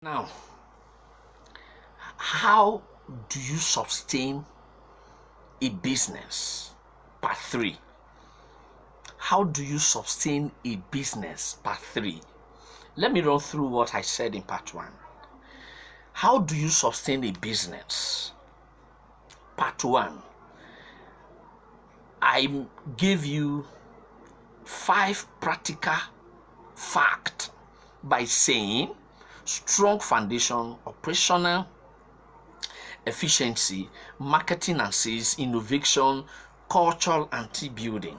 Now, how do you sustain a business? Part 3. How do you sustain a business? Part 3. Let me run through what I said in part 1. How do you sustain a business? Part 1. I gave you 5 practical facts by saying strong foundation, operational efficiency, marketing and sales, innovation, cultural and team building.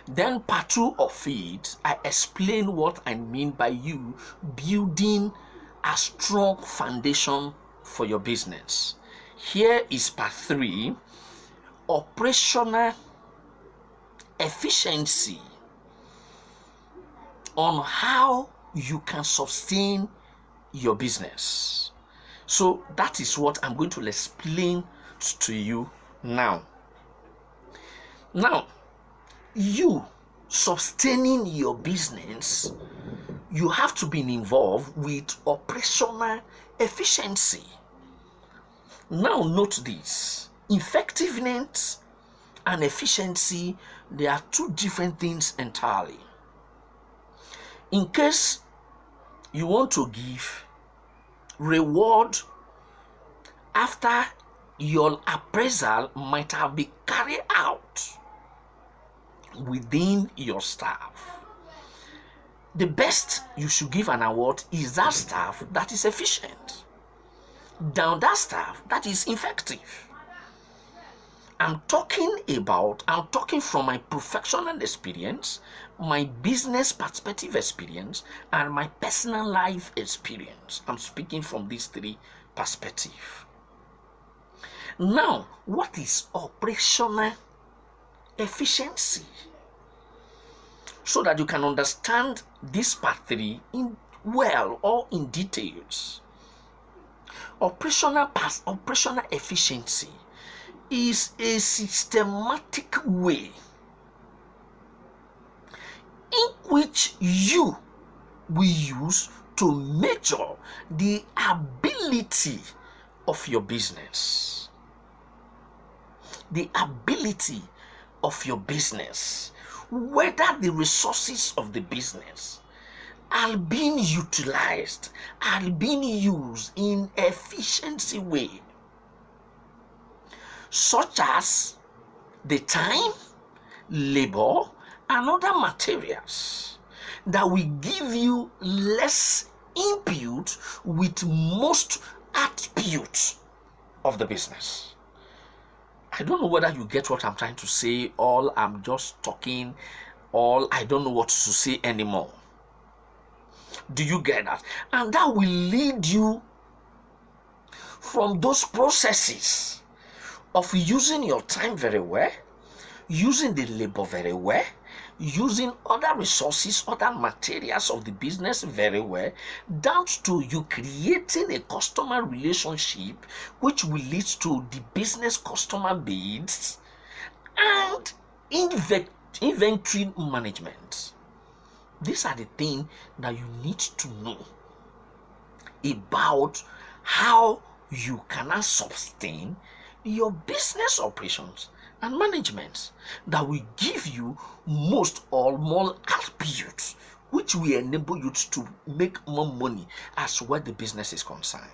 Then part 2 of it, I explain what I mean by you building a strong foundation for your business. Here is part 3, operational efficiency, on how you can sustain your business. So that is what I'm going to explain to you now. Now, you sustaining your business, you have to be involved with operational efficiency. Now note this, effectiveness and efficiency, they are 2 different things entirely. In case you want to give reward after your appraisal might have been carried out within your staff, the best you should give an award is that staff that is efficient, down that staff that is effective. I'm talking from my professional experience, my business perspective experience, and my personal life experience. I'm speaking from these 3 perspectives. Now, what is operational efficiency? So that you can understand this part 3 in details. Operational efficiency is a systematic way in which you will use to measure the ability of your business. The ability of your business, whether the resources of the business are being utilized, are being used in efficiency way, such as the time, labor, and other materials that will give you less input with most attributes of the business. I don't know whether you get what I'm trying to say, or I'm just talking, or I don't know what to say anymore. Do you get that? And that will lead you from those processes of using your time very well, using the labor very well, using other resources, other materials of the business very well, down to you creating a customer relationship which will lead to the business customer base and inventory management. These are the things that you need to know about how you can sustain your business operations and management that will give you most or more attributes which will enable you to make more money as where the business is concerned.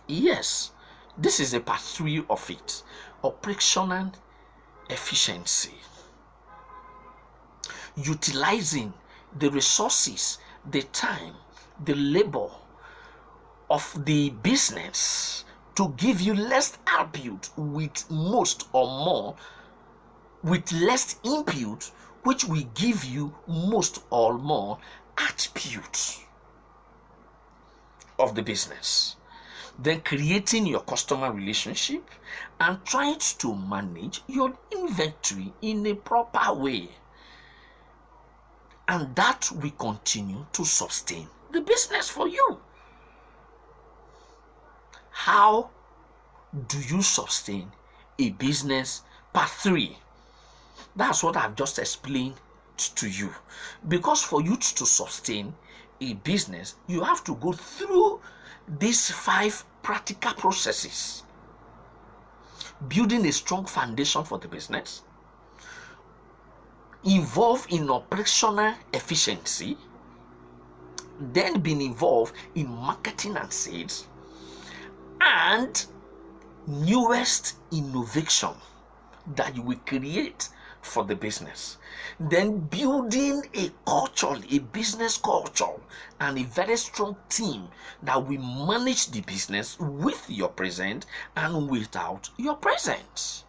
Yes, this is a part 3 of it, operational efficiency. Utilizing the resources, the time, the labor of the business to give you less output with most or more, with less input, which will give you most or more attributes of the business. Then creating your customer relationship and trying to manage your inventory in a proper way. And that will continue to sustain the business for you. How do you sustain a business? Part 3. That's what I've just explained to you. Because for you to sustain a business, you have to go through these 5 practical processes: building a strong foundation for the business, involved in operational efficiency, then being involved in marketing and sales, and newest innovation that you will create for the business. Then building a culture, a business culture, and a very strong team that will manage the business with your presence and without your presence.